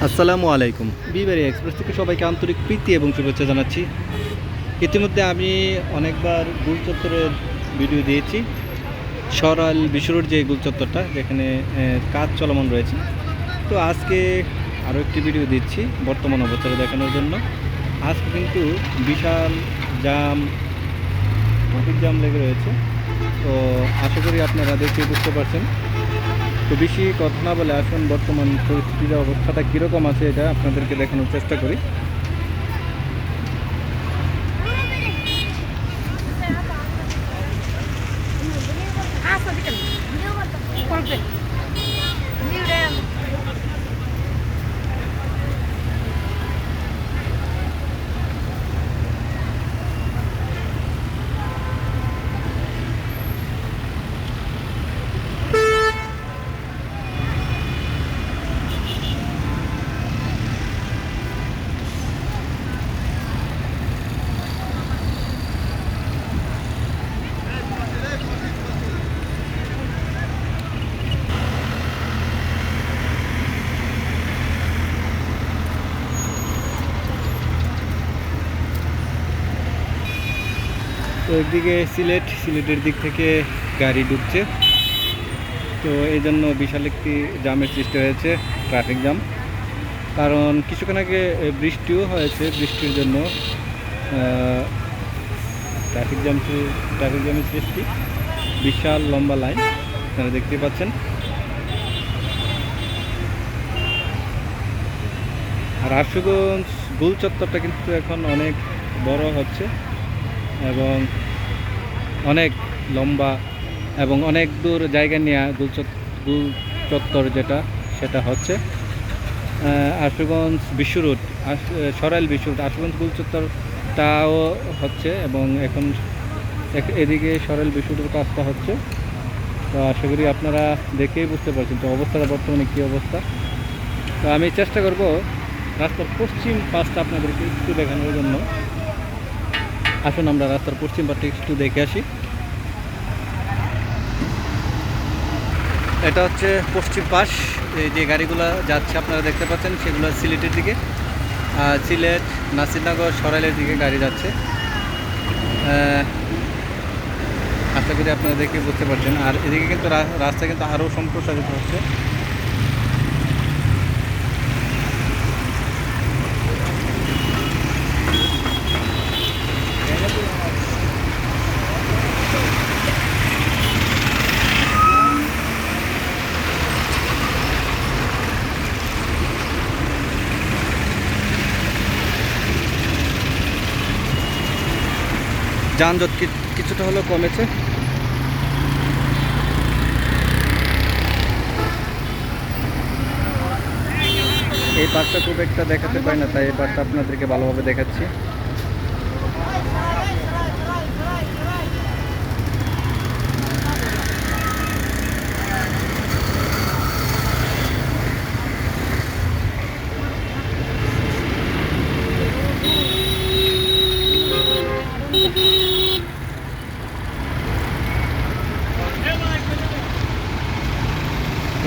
আসসালামু আলাইকুম। বিবারি এক্সপ্রেস থেকে সবাইকে আন্তরিক প্রীতি এবং শুভেচ্ছা জানাচ্ছি। ইতিমধ্যে আমি অনেকবার গুল চত্বরের ভিডিও দিয়েছি। সরাইল বিশুরোর যে গুল চত্বরটা যেখানে কাজ চলমান রয়েছে, তো আজকে আরও একটি ভিডিও দিচ্ছি বর্তমান অবস্থাটা দেখানোর জন্য। আজকে কিন্তু বিশাল ট্রাফিক জ্যাম লেগে রয়েছে। তো আশা করি আপনারা দেখে বুঝতে পারছেন। তো বেশি কথা না বলে আসুন বর্তমান পরিস্থিতির অবস্থাটা কীরকম আছে এটা আপনাদেরকে দেখানোর চেষ্টা করি। তো একদিকে সিলেটের দিক থেকে গাড়ি ঢুকছে, তো এই জন্য বিশাল একটি জামের সৃষ্টি হয়েছে, ট্রাফিক জ্যাম। কারণ কিছুক্ষণ আগে বৃষ্টিও হয়েছে, বৃষ্টির জন্য ট্রাফিক জ্যামের সৃষ্টি। বিশাল লম্বা লাইন আপনারা দেখতে পাচ্ছেন। আর আশুগঞ্জ গুল চত্বরটা কিন্তু এখন অনেক বড় হচ্ছে এবং অনেক লম্বা এবং অনেক দূর জায়গা নিয়ে গুল চত্বর সেটা হচ্ছে। আশুগঞ্জ বিশ্ব রোড, সরাইল বিশ্ব রোড, আশুগঞ্জ গুল চত্বরটাও হচ্ছে এবং এখন এদিকে সরাইল বিশ্ব রোডের কাজটা হচ্ছে। তো আশা করি আপনারা দেখেই বুঝতে পারছেন তো অবস্থাটা বর্তমানে কী অবস্থা। তো আমি চেষ্টা করব রাস্তার পশ্চিম পাশটা আপনাদেরকে একটু দেখানোর জন্য। আসুন আমরা রাস্তার পশ্চিম পাশটা একটু দেখে আসি। এটা হচ্ছে পশ্চিম পাশ। এই যে গাড়িগুলো যাচ্ছে আপনারা দেখতে পাচ্ছেন সেগুলো সিলেটের দিকে, সিলেট, নাসিরনগর, সরাইলের দিকে গাড়ি যাচ্ছে। আশা করি আপনারা দেখে বুঝতে পারছেন। আর এদিকে কিন্তু রাস্তা কিন্তু আরও সম্প্রসারিত হচ্ছে। যানজট কিছুটা হলেও কমেছে। এই পার্কটা খুব একটা দেখাতে পাই না, তাই এই পার্কটা আপনাদেরকে ভালোভাবে দেখাচ্ছি।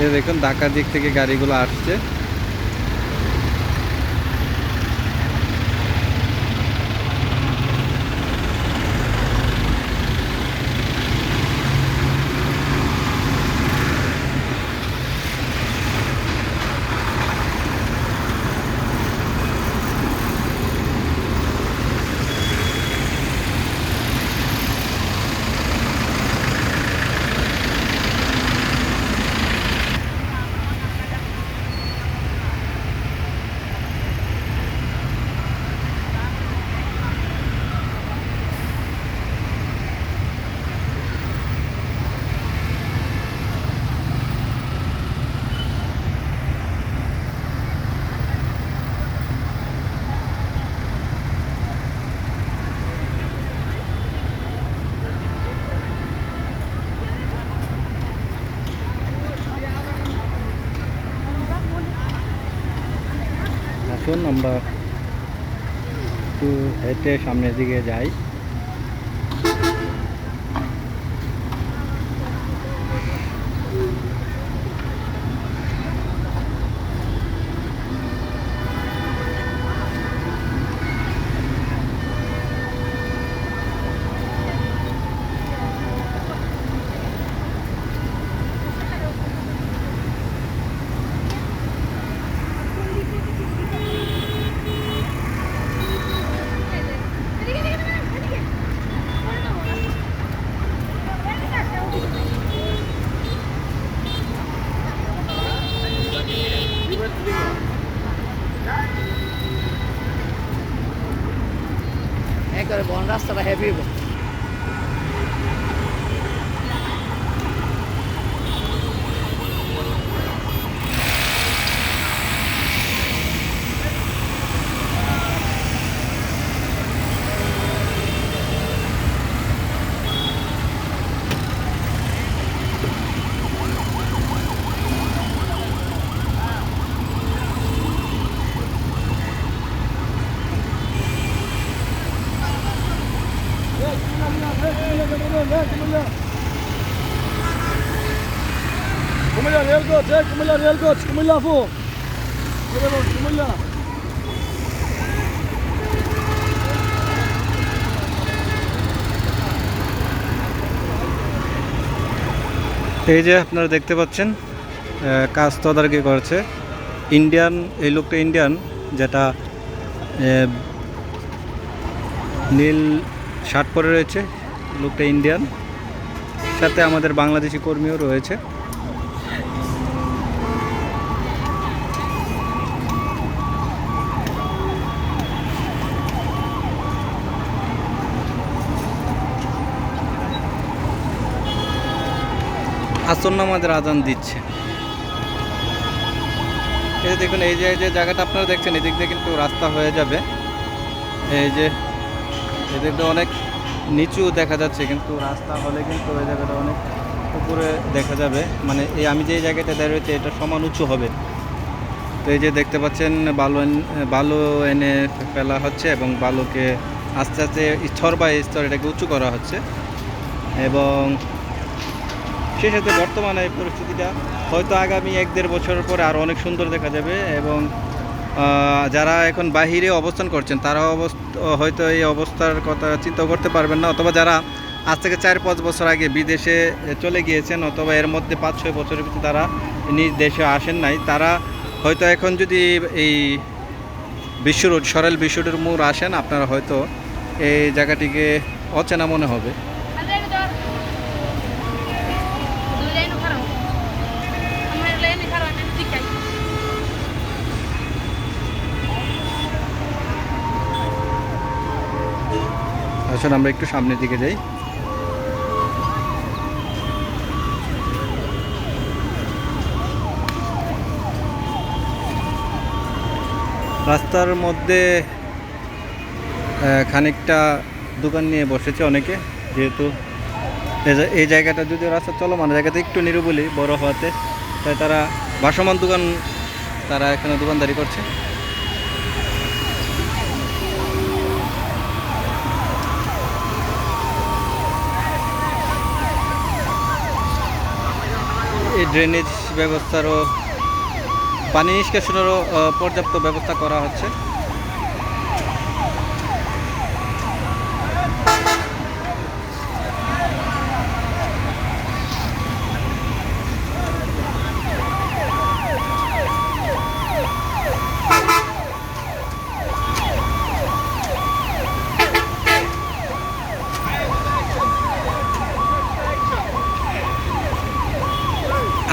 এই দেখুন ঢাকার দিক থেকে গাড়িগুলো আসছে। আসুন আমরা একটু হেঁটে সামনের দিকে যাই। করে বন রাস্তাটা হেভি হইব। কুমিল্লা রেলগঞ্জ, কুমিল্লা রেলগঞ্জ, কুমিল্লা ফো কুমিল্লা। এই যে আপনারা দেখতে পাচ্ছেন কাজ তদারকি করছে ইন্ডিয়ান, এই লোকটা ইন্ডিয়ান, যেটা নীল শার্ট পরে রয়েছে, লোকটা ইন্ডিয়ান, সাথে আমাদের বাংলাদেশি কর্মীও রয়েছে। আসন্ন আমাদের আজান দিচ্ছে। এই যে দেখুন, এই যে জায়গাটা আপনারা দেখছেন, এদিক দিয়ে কিন্তু রাস্তা হয়ে যাবে। এই যে এদিক দিয়ে অনেক নিচু দেখা যাচ্ছে, কিন্তু রাস্তা হলে কিন্তু ওই জায়গাটা অনেক উপরে দেখা যাবে। মানে এই আমি যে জায়গাটা দাঁড়িয়েছি এটা সমান উঁচু হবে। তো এই যে দেখতে পাচ্ছেন বালু এনে ফেলা হচ্ছে এবং বালুকে আস্তে আস্তে স্তর বাই স্তর এটাকে উঁচু করা হচ্ছে। এবং সেই সাথে বর্তমানে এই পরিস্থিতিটা হয়তো আগামী 1-1.5 বছর পরে আরও অনেক সুন্দর দেখা যাবে। এবং যারা এখন বাহিরে অবস্থান করছেন তারা হয়তো এই অবস্থার কথা চিন্তা করতে পারবেন না, অথবা যারা আজ থেকে 4-5 বছর আগে বিদেশে চলে গিয়েছেন, অথবা এর মধ্যে 5-6 বছরের ভিতরে তারা নিজ দেশে আসেন নাই, তারা হয়তো এখন যদি এই সরেল বিশ্ব রোডের মোড় আসেন, আপনারা হয়তো এই জায়গাটিকে অচেনা মনে হবে। আসলে আমরা একটু সামনের দিকে যাই। রাস্তার মধ্যে খানিকটা দোকান নিয়ে বসেছে অনেকে, যেহেতু এই জায়গাটা যদি রাস্তা চলমান জায়গাতে একটু নিরিবিলি বড় হওয়াতে, তাই তারা ভাসমান দোকান তারা এখানে দোকানদারি করছে। এই ড্রেনেজ ব্যবস্থারও, পানি নিষ্কাশনেরও পর্যাপ্ত ব্যবস্থা করা হচ্ছে।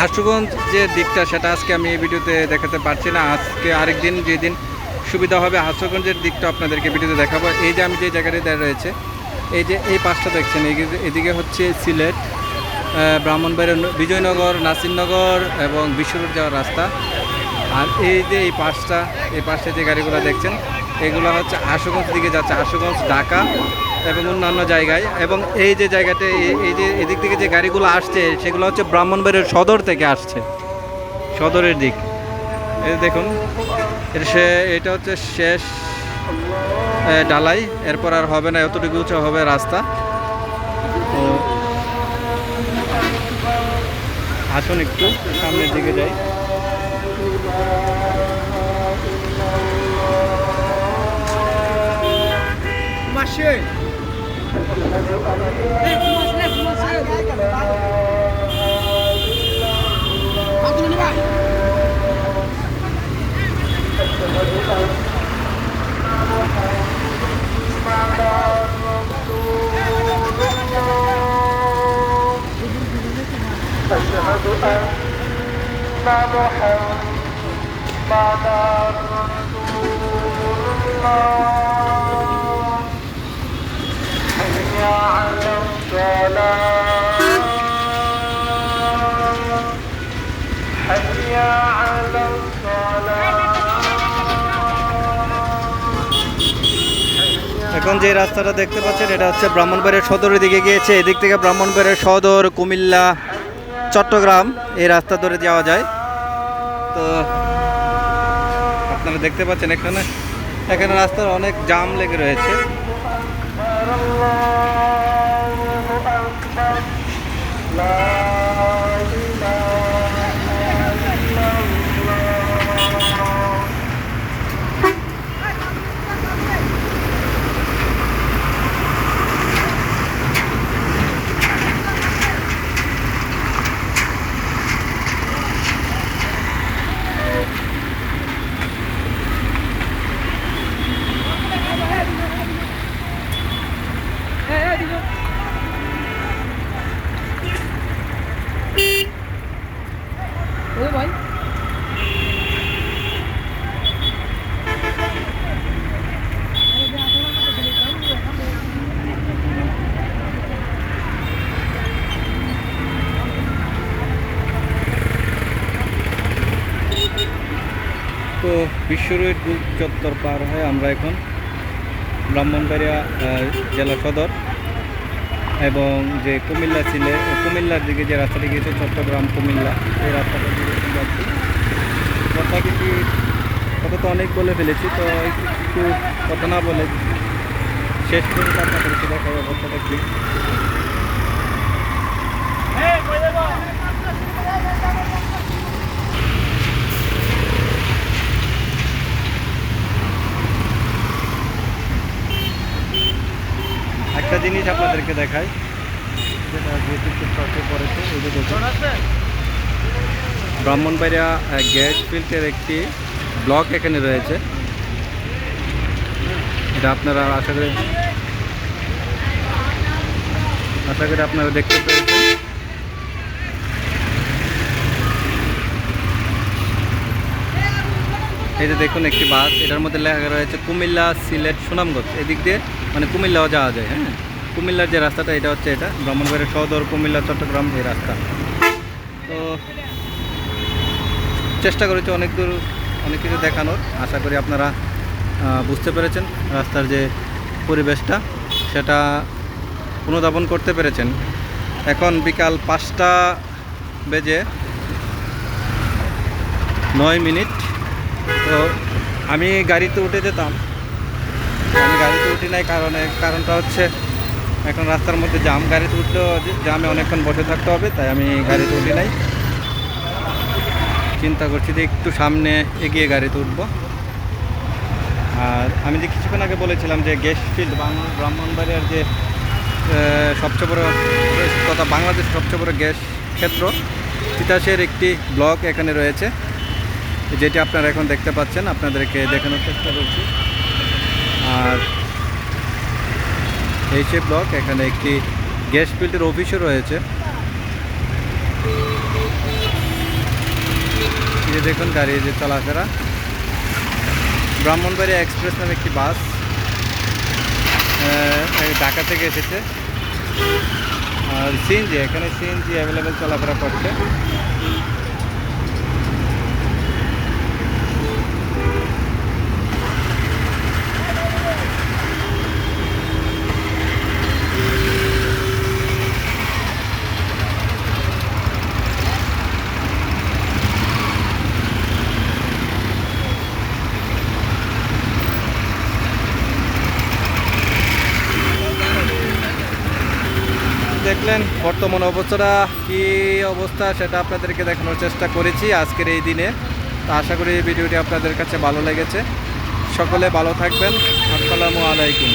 আশুগঞ্জ যে দিকটা সেটা আজকে আমি এই ভিডিওতে দেখাতে পারছি না, আজকে আরেকদিন যেদিন সুবিধা হবে আশুগঞ্জের দিকটা আপনাদেরকে ভিডিওতে দেখাবো। এই যে আমি যে জায়গাটায় দাঁড়িয়ে রয়েছে, এই যে এই পাশটা দেখছেন, এদিকে হচ্ছে সিলেট, ব্রাহ্মণবাড়িয়া, বিজয়নগর, নাসিরনগর এবং বিশ্ব রোড যাওয়ার রাস্তা। আর এই যে এই পাশে যে গাড়িগুলো দেখছেন, এগুলো হচ্ছে আশুগঞ্জ দিকে যাচ্ছে, আশুগঞ্জ, ঢাকা এবং অন্যান্য জায়গায়। এবং এই যে জায়গাতে এই যে এদিক থেকে যে গাড়িগুলো আসছে সেগুলো হচ্ছে ব্রাহ্মণবাড়িয়ার সদর থেকে আসছে, সদরের দিক। এই দেখুন, এটা হচ্ছে শেষ ঢালাই, এরপর আর হবে না, এতটুকু উঁচু হবে রাস্তা। তো আসুন একটু সামনের দিকে যাই। أشهد أن محمدا رسول الله এখন যে রাস্তাটা দেখতে পাচ্ছেন এটা হচ্ছে ব্রাহ্মণবাড়িয়া সদরের দিকে গিয়েছে। এদিক থেকে ব্রাহ্মণবাড়িয়া সদর, কুমিল্লা, চট্টগ্রাম এই রাস্তা ধরে যাওয়া যায়। তো আপনারা দেখতে পাচ্ছেন এখানে এখানে রাস্তার অনেক জাম লেগে রয়েছে। ভাই তো বিশ্বরোড চত্বর পার হয়ে আমরা এখন ব্রাহ্মণবাড়িয়া জেলা সদর এবং যে কুমিল্লা কুমিল্লার দিকে যে রাস্তাটি গিয়েছে চট্টগ্রাম কুমিল্লা এই রাস্তাটা দিকে যাচ্ছি। কথা কিছু কথা তো অনেক বলে ফেলেছি, তো একটু কথা না বলে শেষ পর্যন্ত আপনাদের দেখার অবস্থাটা কি। একটা জিনিস আপনাদেরকে দেখাই, যেটা যেটুকু চোখে পড়েছে ওই যে দেখুন, ব্রাহ্মণবাড়িয়া গ্যাস ফিল্ডের একটি ব্লক এখানে রয়েছে। এটা আপনারা আশা করি আপনারা দেখতে পেয়েছেন। এই যে দেখুন একটি বাস, এটার মধ্যে লেখা রয়েছে কুমিল্লা, সিলেট, সুনামগঞ্জ। এদিক দিয়ে মানে কুমিল্লাও যাওয়া যায়। হ্যাঁ, কুমিল্লার যে রাস্তাটা এটা হচ্ছে এটা ব্রাহ্মণবাড়িয়া সদর, কুমিল্লা, চট্টগ্রাম এই রাস্তা। তো চেষ্টা করেছি অনেক দূর অনেক কিছু দেখানোর। আশা করি আপনারা বুঝতে পেরেছেন রাস্তার যে পরিবেশটা সেটা অনুধাবন করতে পেরেছেন। এখন বিকাল 5টা বেজে 9 মিনিট। তো আমি গাড়িতে উঠে যেতাম, আমি গাড়িতে উঠি নাই কারণটা হচ্ছে এখন রাস্তার মধ্যে জাম, গাড়িতে উঠলেও জামে অনেকক্ষণ বসে থাকতে হবে, তাই আমি গাড়িতে উঠি নাই। চিন্তা করছি যে একটু সামনে এগিয়ে গাড়িতে উঠবো। আর আমি যে কিছুক্ষণ আগে বলেছিলাম যে গ্যাস ফিল্ড ব্রাহ্মণবাড়িয়ার যে সবচেয়ে বড় তথা বাংলাদেশের সবচেয়ে বড় গ্যাস ক্ষেত্র তিতাসের একটি ব্লক এখানে রয়েছে, যেটি আপনারা এখন দেখতে পাচ্ছেন। আপনাদেরকে দেখানোর চেষ্টা করছি। আর এই সে ব্লক, এখানে একটি গ্যাস ফিল্ডের অফিসও রয়েছে। এই যে দেখুন গাড়ি যে চলাফেরা, ব্রাহ্মণবাড়িয়া এক্সপ্রেস নামে একটি বাস ঢাকা থেকে এসেছে। আর সিএনজি, এখানে সিএনজি অ্যাভেলেবেল চলাফেরা করছে। দেখলেন বর্তমান অবস্থাটা কি অবস্থা সেটা আপনাদেরকে দেখানোর চেষ্টা করেছি আজকের এই দিনে। তো আশা করি এই ভিডিওটি আপনাদের কাছে ভালো লেগেছে। সকলে ভালো থাকবেন। আসসালামু আলাইকুম।